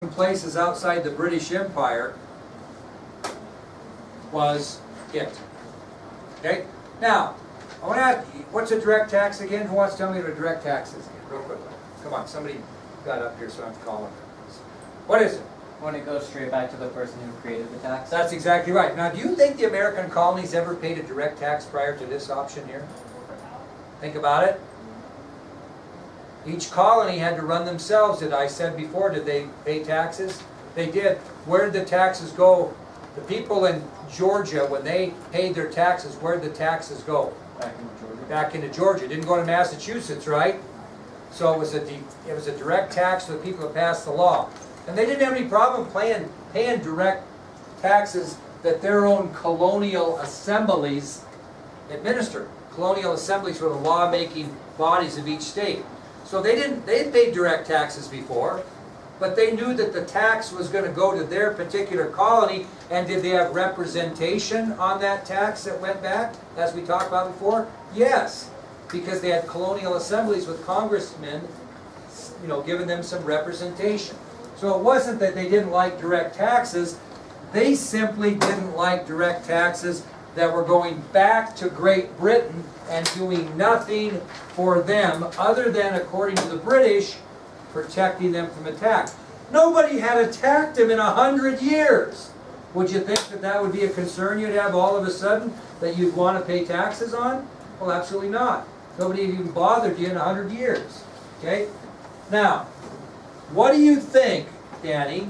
places outside the British Empire was it. Okay? Now, I want to ask, what's a direct tax again? Who wants to tell me what a direct tax is again? Real quick. Come on, somebody got up here, so I'm calling it. What is it? When it goes straight back to the person who created the tax? That's exactly right. Now, do you think the American colonies ever paid a direct tax prior to this option here? Think about it. Each colony had to run themselves. Did I said before, did they pay taxes? They did. Where did the taxes go? The people in Georgia, when they paid their taxes, where did the taxes go? Back into Georgia. Back into Georgia. It didn't go to Massachusetts, right? So it was a direct tax to the people who passed the law. And they didn't have any problem paying direct taxes that their own colonial assemblies administered. Colonial assemblies were the law-making bodies of each state. So they paid direct taxes before, but they knew that the tax was going to go to their particular colony, and did they have representation on that tax that went back, as we talked about before? Yes, because they had colonial assemblies with congressmen, giving them some representation. So it wasn't that they didn't like direct taxes, they simply didn't like direct taxes that were going back to Great Britain and doing nothing for them other than, according to the British, protecting them from attack. Nobody had attacked them in 100 years. Would you think that that would be a concern you'd have all of a sudden that you'd want to pay taxes on? Well, absolutely not. Nobody even bothered you in 100 years. Okay? Now, what do you think, Danny,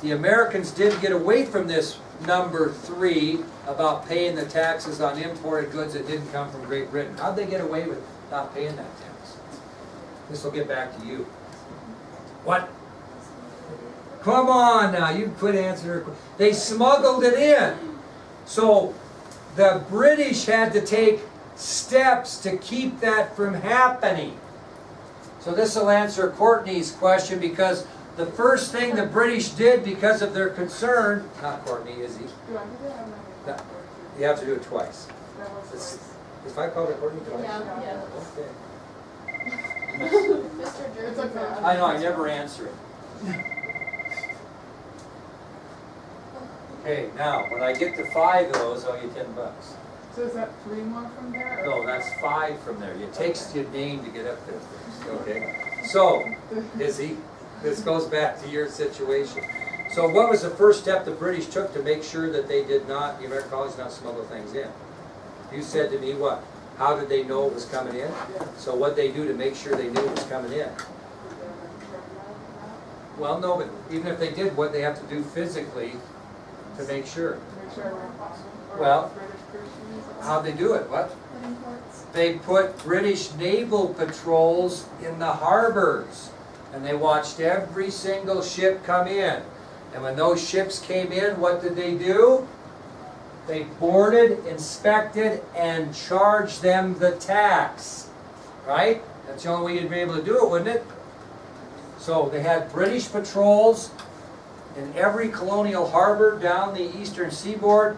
the Americans did get away from this number 3 about paying the taxes on imported goods that didn't come from Great Britain? How'd they get away with not paying that tax? This will get back to you. What? Come on now, you quit answering. They smuggled it in. So the British had to take steps to keep that from happening. So this will answer Courtney's question, because the first thing the British did because of their concern, not Courtney, is he? No, you have to do it twice. If I call it Courtney twice? Yeah. Okay. Mr. Jersey. I know, I never answer it. Okay, now, when I get to 5 of those, I'll get $10. So is that 3 more from there? No, that's 5 from there. It takes your name to get up there first. Okay. So, Izzy, this goes back to your situation. So what was the first step the British took to make sure that they did not, the American colonies, not smuggle things in? You said to me what? How did they know it was coming in? So what they do to make sure they knew it was coming in? Well, no, but even if they did, what they have to do physically to make sure? Well, how'd they do it? What? They put British naval patrols in the harbors, and they watched every single ship come in. And when those ships came in, what did they do? They boarded, inspected, and charged them the tax. Right? That's the only way you'd be able to do it, wouldn't it? So they had British patrols in every colonial harbor down the eastern seaboard.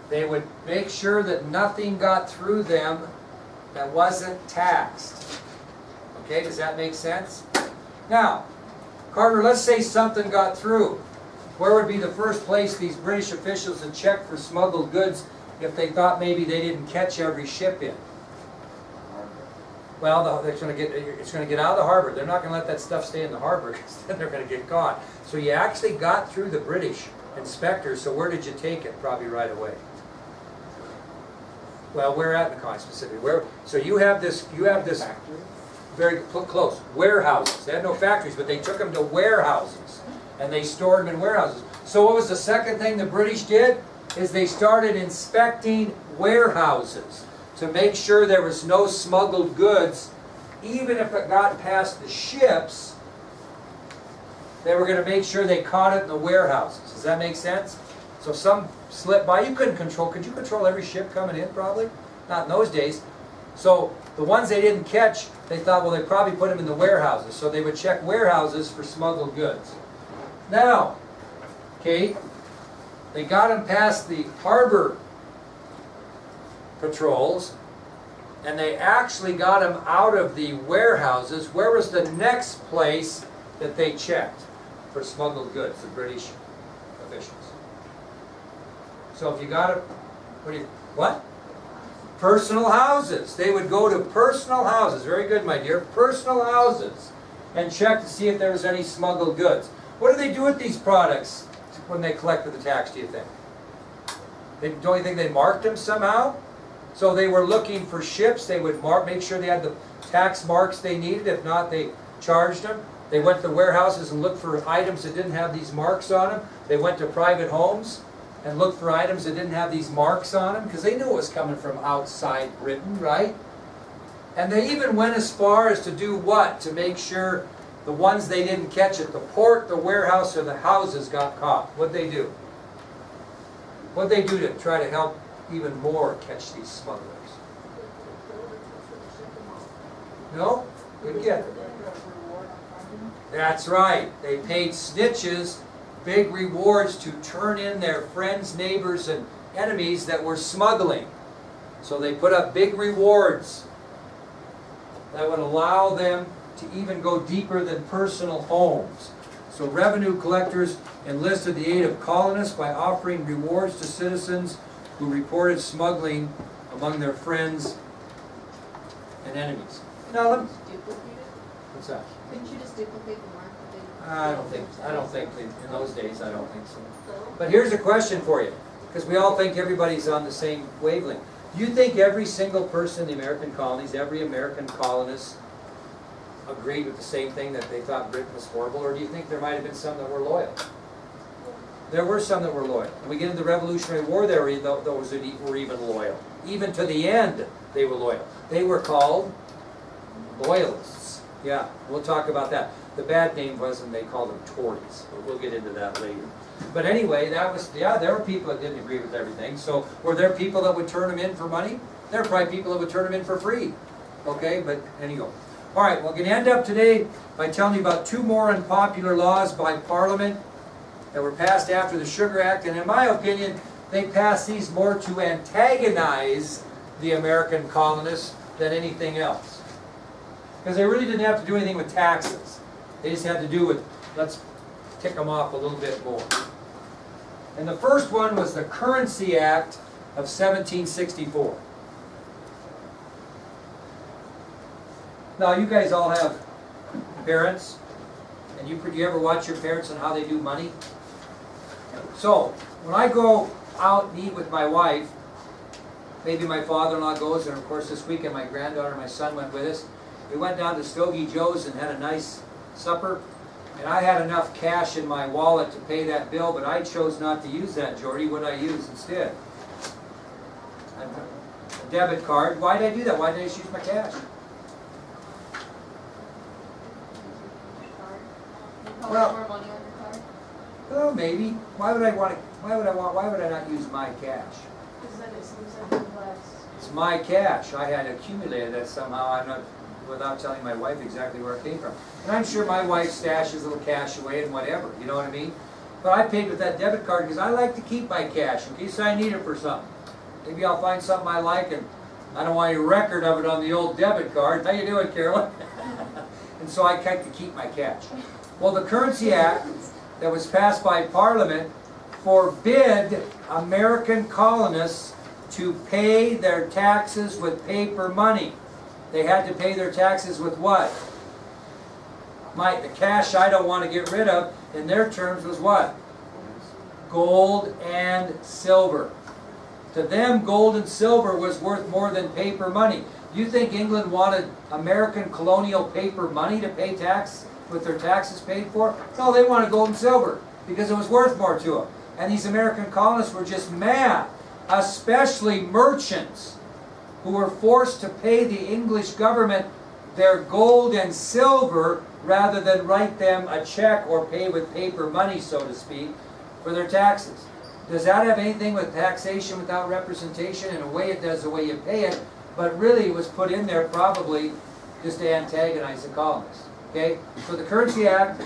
They would make sure that nothing got through them that wasn't taxed. Okay, does that make sense? Now, Carter, let's say something got through. Where would be the first place these British officials would check for smuggled goods if they thought maybe they didn't catch every ship in? Well, it's going to get out of the harbor. They're not going to let that stuff stay in the harbor, because then they're going to get caught. So you actually got through the British inspectors. So where did you take it? Probably right away. Well, where at in the colony specifically? Where? So you have this Factory? very close warehouses. They had no factories, but they took them to warehouses, and they stored them in warehouses. So what was the second thing the British did? Is they started inspecting warehouses to make sure there was no smuggled goods. Even if it got past the ships, they were going to make sure they caught it in the warehouses. Does that make sense? So if some slipped by, could you control every ship coming in? Probably not in those days. So the ones they didn't catch, they thought, well, they probably put them in the warehouses. So they would check warehouses for smuggled goods. Now, okay, they got them past the harbor patrols, and they actually got them out of the warehouses. Where was the next place that they checked for smuggled goods, the British officials. So if you got a, what? Personal houses. They would go to personal houses. Very good, my dear. Personal houses. And check to see if there was any smuggled goods. What do they do with these products when they collected the tax, do you think? Don't you think they marked them somehow? So they were looking for ships. They would make sure they had the tax marks they needed. If not, they charged them. They went to warehouses and looked for items that didn't have these marks on them. They went to private homes and looked for items that didn't have these marks on them because they knew it was coming from outside Britain, right? And they even went as far as to do what? To make sure the ones they didn't catch at the port, the warehouse, or the houses got caught. What'd they do? What'd they do to try to help even more catch these smugglers? No? Good get. That's right. They paid snitches big rewards to turn in their friends, neighbors, and enemies that were smuggling. So they put up big rewards that would allow them to even go deeper than personal homes. So revenue collectors enlisted the aid of colonists by offering rewards to citizens who reported smuggling among their friends and enemies. Now, what's that? Couldn't you just duplicate the mark that they? I don't think in those days, I don't think so. But here's a question for you, because we all think everybody's on the same wavelength. Do you think every single person in the American colonies, every American colonist, agreed with the same thing, that they thought Britain was horrible, or do you think there might have been some that were loyal? There were some that were loyal. When we get into the Revolutionary War, those that were even loyal. Even to the end, they were loyal. They were called loyalists. Yeah, we'll talk about that. The bad name wasn't, they called them Tories. But we'll get into that later. But anyway, that was, yeah, there were people that didn't agree with everything. So were there people that would turn them in for money? There were probably people that would turn them in for free. Okay, but anyhow. All right, we're going to end up today by telling you about two more unpopular laws by Parliament that were passed after the Sugar Act. And in my opinion, they passed these more to antagonize the American colonists than anything else. Because they really didn't have to do anything with taxes. They just had to do with, let's tick them off a little bit more. And the first one was the Currency Act of 1764. Now, you guys all have parents, and you ever watch your parents on how they do money? So, when I go out and eat with my wife, maybe my father-in-law goes, and of course this weekend my granddaughter and my son went with us. We went down to Stogie Joe's and had a nice supper, and I had enough cash in my wallet to pay that bill, but I chose not to use that, Jordy. What did I use instead? A debit card. Why did I do that? Why did I just use my cash? Well, More money on your card? well, maybe. Why would I not use my cash? Because then it seems like less. It's my cash. I had accumulated that somehow. I'm not, without telling my wife exactly where it came from. And I'm sure my wife stashes a little cash away and whatever. You know what I mean? But I paid with that debit card because I like to keep my cash in case I need it for something. Maybe I'll find something I like and I don't want any record of it on the old debit card. How you doing, Carolyn? And so I like to keep my cash. Well, the Currency Act that was passed by Parliament forbid American colonists to pay their taxes with paper money. They had to pay their taxes with what? The cash I don't want to get rid of, in their terms, was what? Gold and silver. To them, gold and silver was worth more than paper money. You think England wanted American colonial paper money to pay tax, with their taxes paid for? No, they wanted gold and silver because it was worth more to them. And these American colonists were just mad, especially merchants who were forced to pay the English government their gold and silver rather than write them a check or pay with paper money, so to speak, for their taxes. Does that have anything with taxation without representation? In a way it does, the way you pay it, but really it was put in there probably just to antagonize the colonists. Okay, so the Currency Act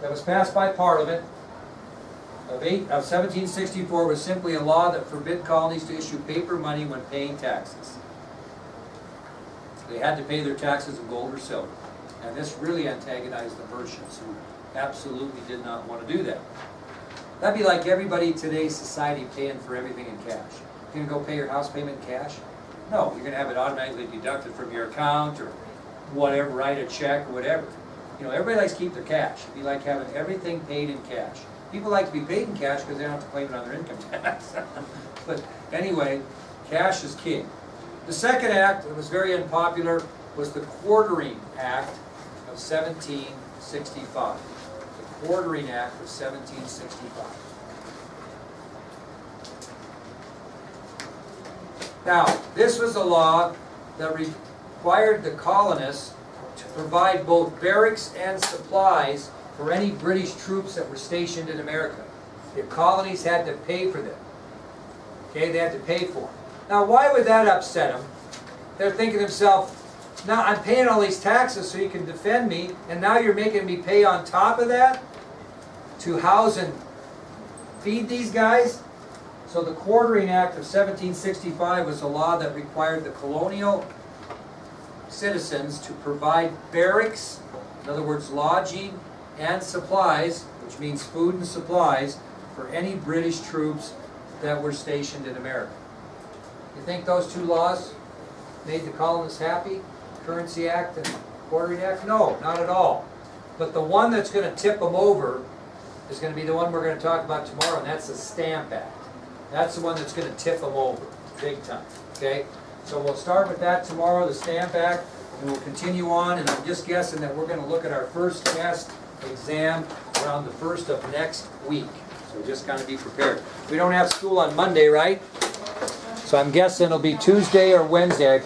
that was passed by Parliament of 1764 was simply a law that forbid colonies to issue paper money when paying taxes. They had to pay their taxes in gold or silver. And this really antagonized the merchants who absolutely did not want to do that. That'd be like everybody in today's society paying for everything in cash. You're gonna go pay your house payment in cash? No, you're gonna have it automatically deducted from your account or whatever, write a check or whatever. You know, everybody likes to keep their cash. It'd be like having everything paid in cash. People like to be paid in cash because they don't have to claim it on their income tax. But anyway, cash is king. The second act that was very unpopular was the Quartering Act of 1765. The Quartering Act of 1765. Now, this was a law that required the colonists to provide both barracks and supplies for any British troops that were stationed in America. The colonies had to pay for them. Okay, they had to pay for them. Now, why would that upset them? They're thinking to themselves, now I'm paying all these taxes so you can defend me, and now you're making me pay on top of that to house and feed these guys? So the Quartering Act of 1765 was a law that required the colonial citizens to provide barracks, in other words lodging, and supplies, which means food and supplies, for any British troops that were stationed in America. You think those two laws made the colonists happy? Currency Act and Quartering Act? No, not at all. But the one that's going to tip them over is going to be the one we're going to talk about tomorrow, and that's the Stamp Act. That's the one that's going to tip them over, big time. Okay? So we'll start with that tomorrow, the Stamp Act, and we'll continue on, and I'm just guessing that we're going to look at our first test exam around the 1st of next week. So just kind of be prepared. We don't have school on Monday, right? So I'm guessing it'll be Tuesday or Wednesday.